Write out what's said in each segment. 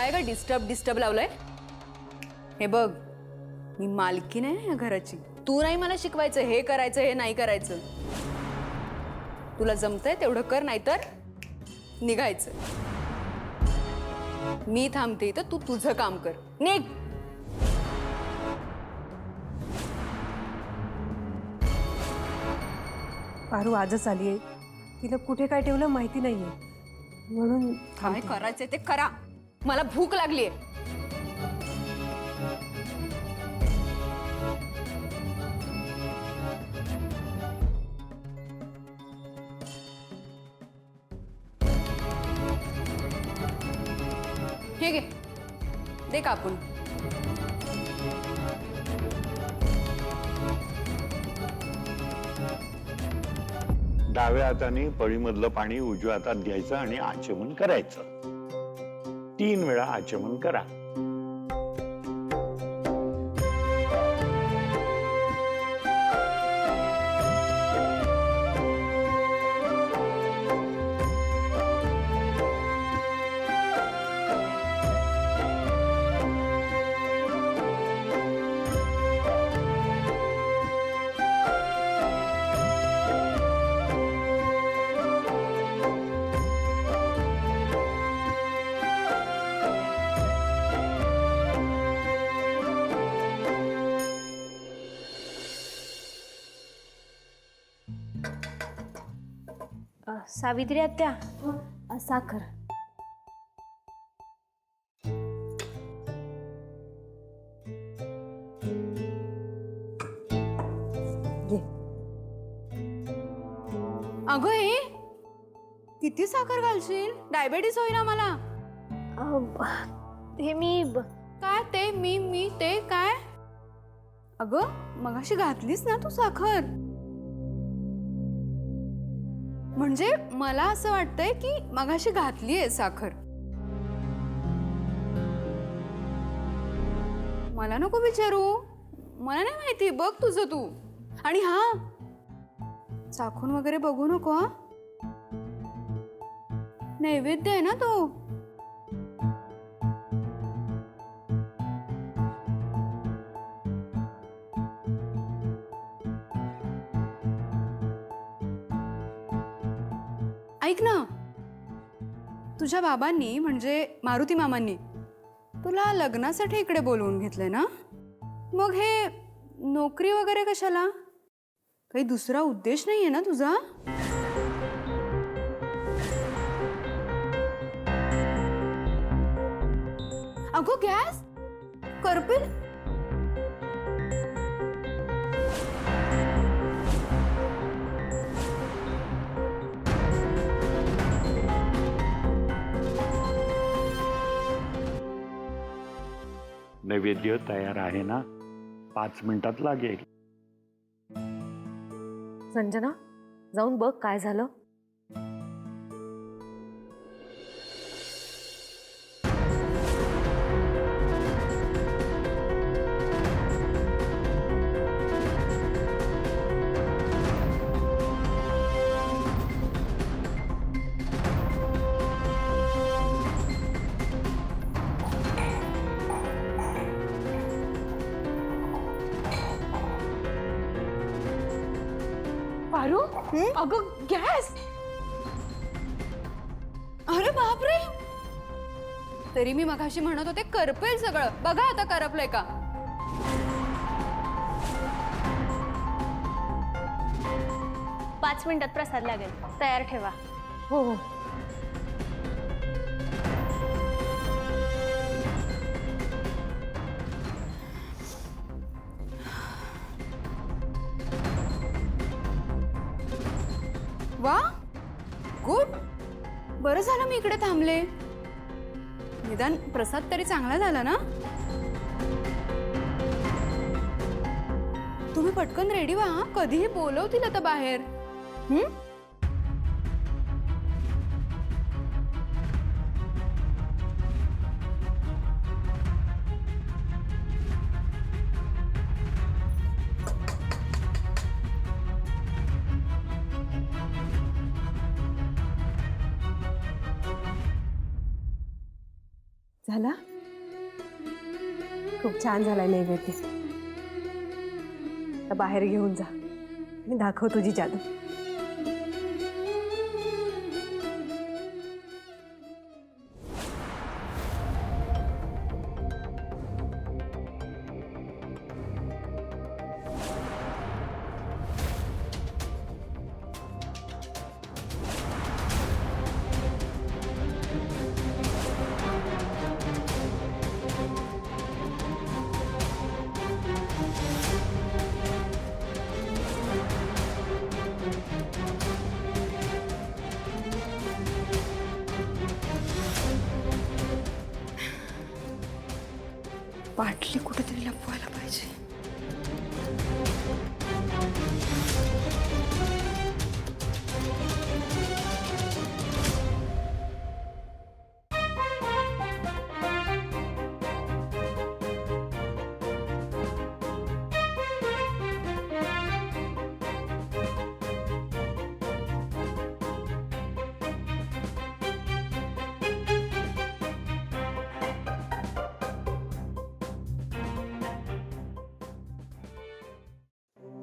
काय ग disturb disturb लावलंय? हे बघ, मी मालकी नाही या घराची. तू नाही मला शिकवायचं हे करायचं हे नाही करायचं. तुला जमतंय तेवढं कर, नाहीतर निघायचं. मी थांबते तर तू तुझं काम कर. निघ. पारू आजच आली आहे. तिला कुठे काय ठेवलं माहिती नाहीये, म्हणून काय करायचंय ते करा. मला भूक लागलीये. हे घे, दे कापून. डाव्या हाताने पळीमधलं पाणी उजव्या हातात घ्यायचं आणि आचमन करायचं. 3 वेळा आचमन करा. सावित्री आत्या, साखर. अगं हे किती साखर घालशील? डायबेटीस होईल ना मला. हे मी काय ते मी ते काय? अगं मगाशी घातलीस ना तू साखर. म्हणजे मला असं वाटतंय की मगाशी घातलीये साखर. मला नको विचारू, मला नाही माहिती. बघ तुझं तू. आणि हा, चाखून वगैरे बघू नको हा. नैवेद्य आहे ना तो. ऐक ना, तुझ्या बाबांनी म्हणजे मारुती मामांनी तुला लग्नासाठी इकडे बोलवून घेतलंय ना? मग हे नोकरी वगैरे कशाला? काही दुसरा उद्देश नाहीये ना तुझा? अगो गॅस करपेल. नैवेद्य तयार आहे ना? 5 मिनिटात लागेल. संजना, जाऊन बघ काय झालं. पारू, अगं गॅस. अरे बापरे, तरी मी मगाशी म्हणत होते करपेल सगळं. बघा आता करपलंय का. पाच मिनिटात प्रसाद लागेल, तयार ठेवा. हो हो. वा, गुड. बरं झालं मी इकडे थांबले. निदान प्रसाद तरी चांगला झाला ना. तुम्ही पटकन रेडी व्हा, कधीही बोलवतील आता बाहेर. झाला? खूप छान झालाय नैवेद्य. आता बाहेर घेऊन जा आणि दाखव तुझी जादू. बाटली कुठेतरी लपवायला पाहिजे.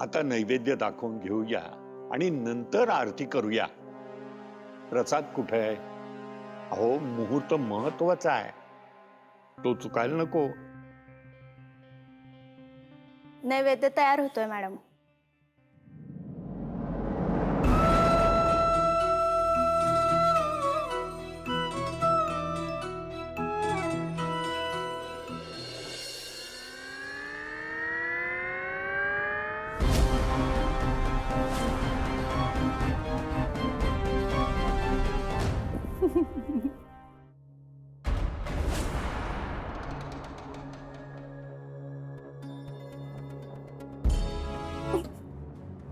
आता नैवेद्य दाखवून घेऊया आणि नंतर आरती करूया. प्रसाद कुठे आहे? अहो, मुहूर्त महत्वाचा आहे, तो चुकायला नको. नैवेद्य तयार होतोय मॅडम.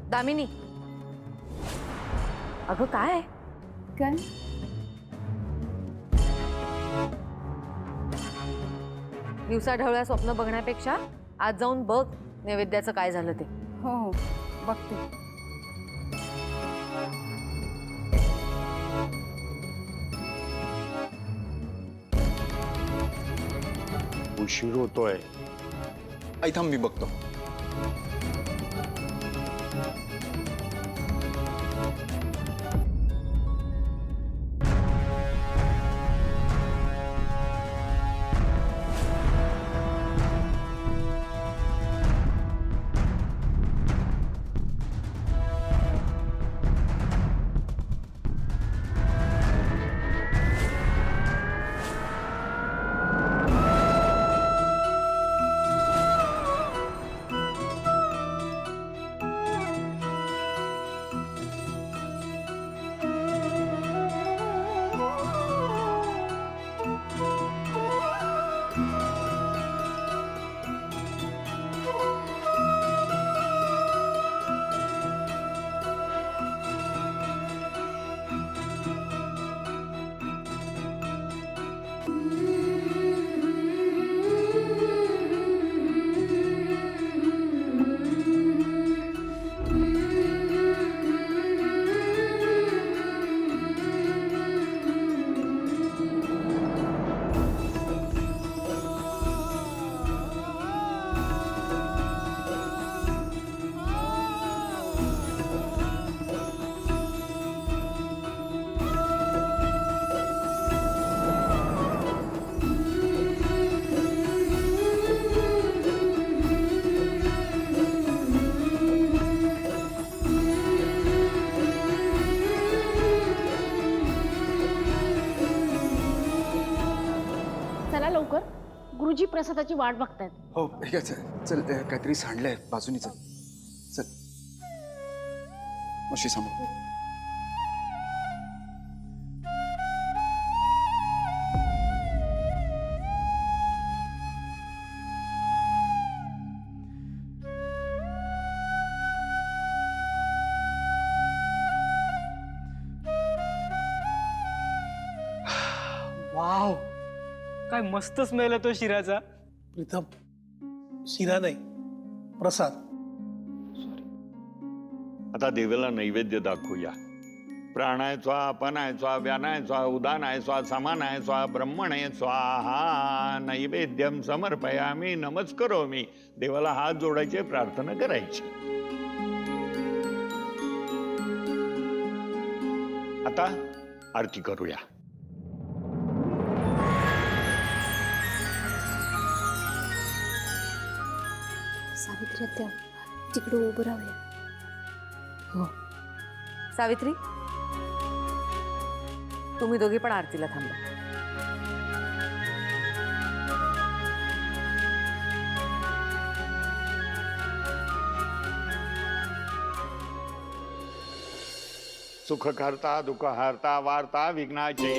दामिनी, अगं काय? काय? दिवसाढवळ्या स्वप्न बघण्यापेक्षा आज जाऊन बघ नैवेद्याचं काय झालं ते. हो हो, बघते. उशीर होतोय. आई थांब, मी बघतो. चला लवकर, गुरुजी प्रसादाची वाट बघतायत. हो ठीक आहे, चल काहीतरी सांडलंय बाजूनी. चल चल अशी समोर. वाव, काय मस्त स्मेल येतो शिऱ्याचा. प्रीतम, शिरा नाही, प्रसाद. आता देवाला नैवेद्य दाखवूया. प्राणाय स्वा अपानाय स्वा व्यानाय स्वा उदानाय स्वा समानाय स्वा ब्रह्मणे स्वाहा नैवेद्यम समर्पयामी नमस्करोमी. देवाला हात जोडायचे, प्रार्थना करायची. आता आरती करूया. सावित्री आत्या तिकडे उभं राहूया. हो. सावित्री, तुम्ही दोघी पण आरतीला थांबा. सुख करता दुःख हरता वार्ता विघ्नाचे.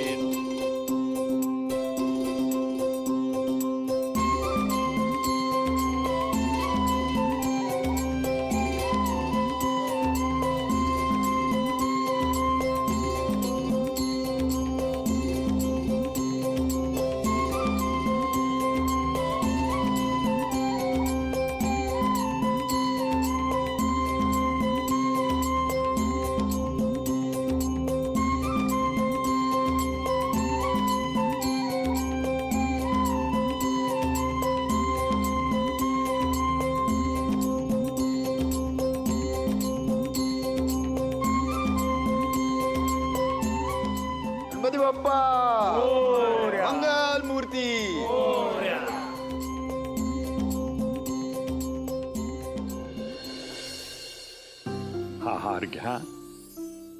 गणपती बाप्पा मंगल मूर्ती. हा हार घ्या,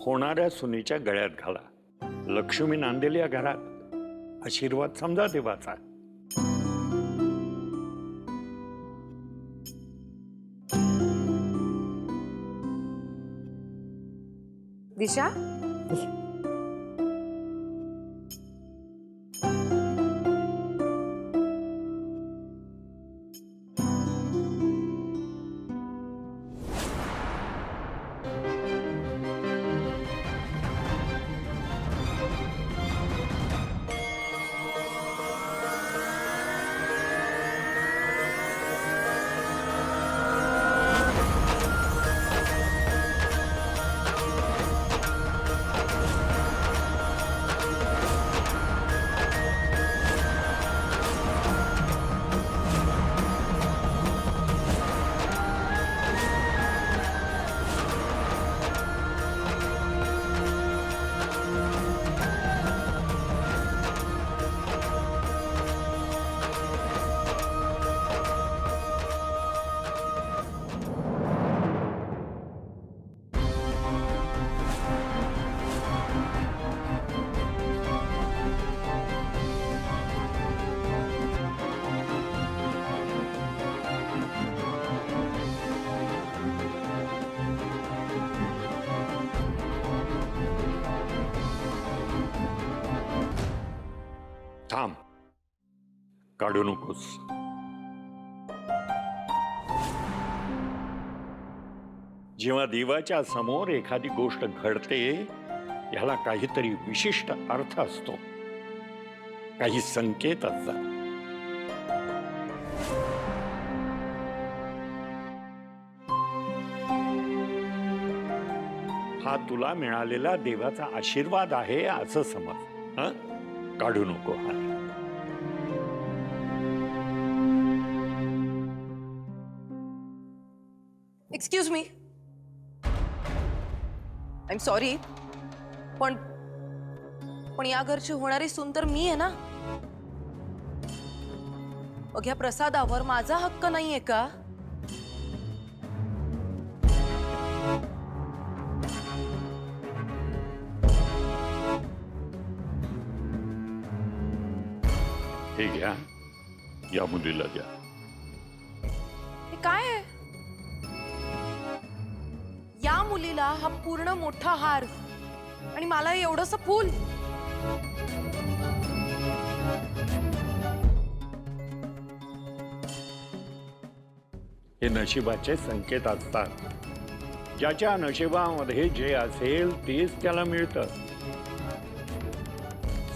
होणाऱ्या सुनेच्या गळ्यात घाला. लक्ष्मी नांदेल या घरात, आशीर्वाद समजा देवाचा. दिशा, थांब, काढू नकोस. जेव्हा देवाच्या समोर एखादी गोष्ट घडते, ह्याला काहीतरी विशिष्ट अर्थ असतो, काही संकेत असतात. हा तुला मिळालेला देवाचा आशीर्वाद आहे असं समज. हं? काढू नको हा. Excuse me, I am sorry, पण पण या घरची होणारी सून तर मी आहे ना. मग ह्या प्रसादावर माझा हक्क नाहीये का? हे घ्या, या मुलीला द्या. हे काय आहे? या मुलीला हा पूर्ण मोठा हार आणि मला एवढंस फूल. हे नशिबाचे संकेत असतात. ज्याच्या नशिबामध्ये जे असेल तेच त्याला मिळतं.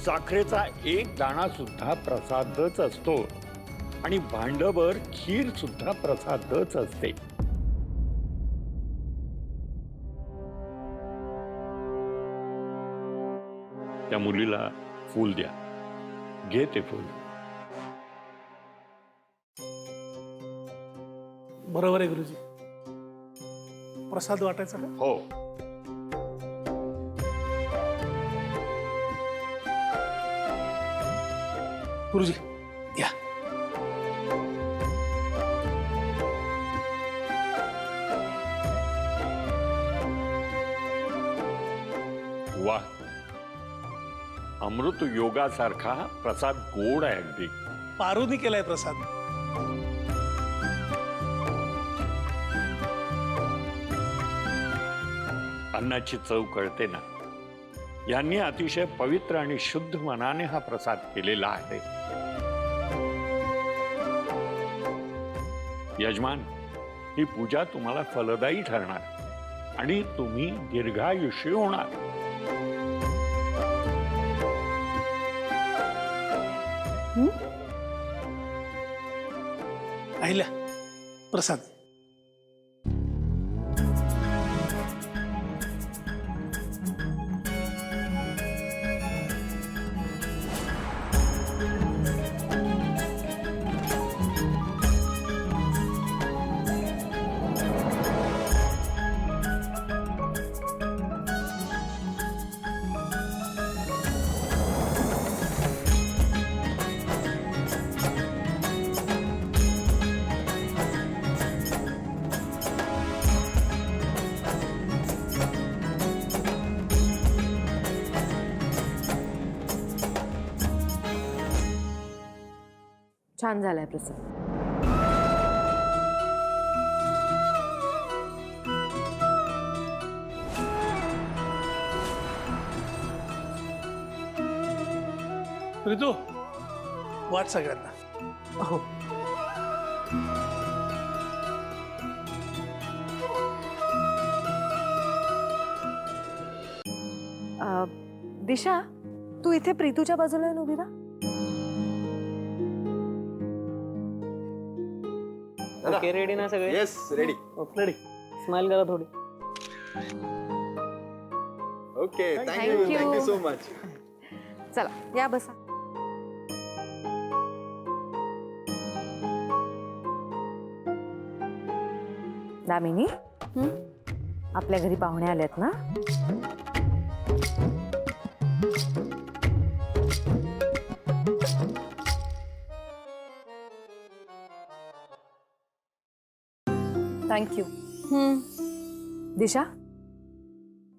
साखरेचा एक दाणा सुद्धा प्रसादच असतो आणि भांडभर खीर सुद्धा प्रसादच असते. त्या मुलीला फूल द्या. घे ते फूल. बरोबर आहे गुरुजी. प्रसाद वाटायचा का? हो. गुरुजी या. वा, अमृत योगासारखा प्रसाद गोड आहे अगदी. पारूनी केलाय प्रसाद. अन्नाची चव कळते ना. यांनी अतिशय पवित्र आणि शुद्ध मनाने हा प्रसाद केलेला आहे. यजमान, ही पूजा तुम्हाला फलदायी ठरणार आणि तुम्ही दीर्घायुष्य होणार. आईला प्रसाद. छान झालाय प्रसाद. ऋतू वाट सगळ्यांना. हो. दिशा, तू इथे प्रीतूच्या बाजूला येऊन उभी राहा. ओके, रेडी ना सगळे? Yes, ready. रेडी. स्माइल करा थोडी. Okay, Thank thank you you. Thank you so much. चला या बसा. दामिनी, आपल्या घरी पाहुणे आलेत ना? Thank you. Disha,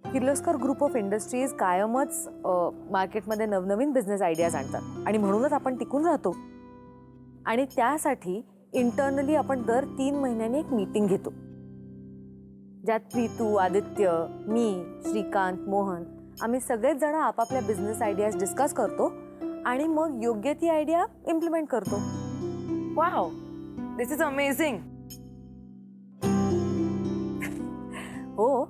Kirloskar group of industries कायमच मार्केटमध्ये नवनवीन बिझनेस आयडियाज आणतात आणि म्हणूनच आपण टिकून राहतो. आणि त्यासाठी इंटरनली आपण दर 3 महिन्यांनी एक मीटिंग घेतो, ज्यात प्रीतू, आदित्य, मी, श्रीकांत, मोहन आम्ही सगळेच जण आपापल्या बिझनेस आयडियाज डिस्कस करतो आणि मग योग्य ती आयडिया इम्प्लिमेंट करतो. Wow, this is amazing. हो,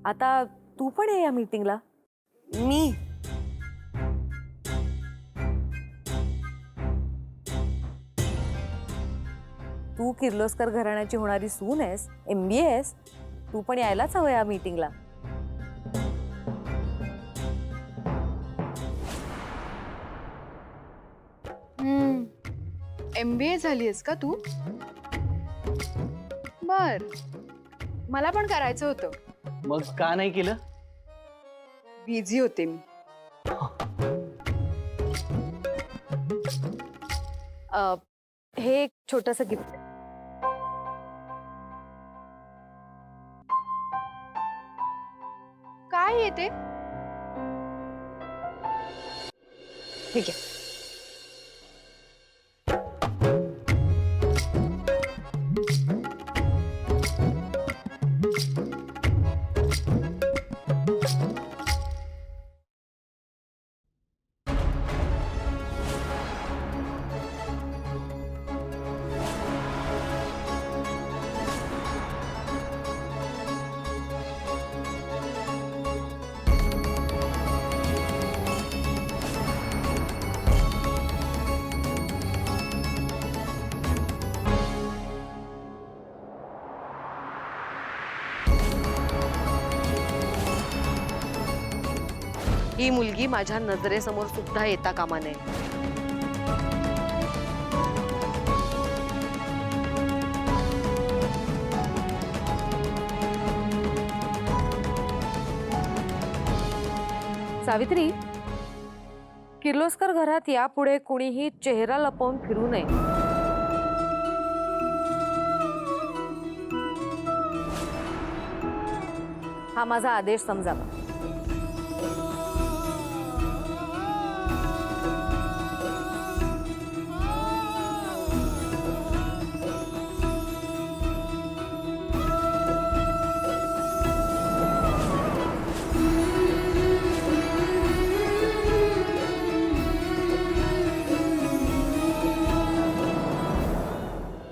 आता तू पण ये या मीटिंगला. मी तू किर्लोस्कर घराण्याची होणारी सून आहेस, MBA आहेस, तू पण यायलाच हवं या मीटिंगला. MBA झालीयस का तू? बर, मला पण करायचं होतं. मग का नाही केलं? बिझी होते मी. हे एक छोटंसं गिफ्ट. काय येते? ठीक आहे. ही मुलगी माझ्या नजरेसमोर सुद्धा येता कामा नये. सावित्री, किर्लोस्कर घरात यापुढे कुणीही चेहरा लपवून फिरू नये. हा माझा आदेश समजावा.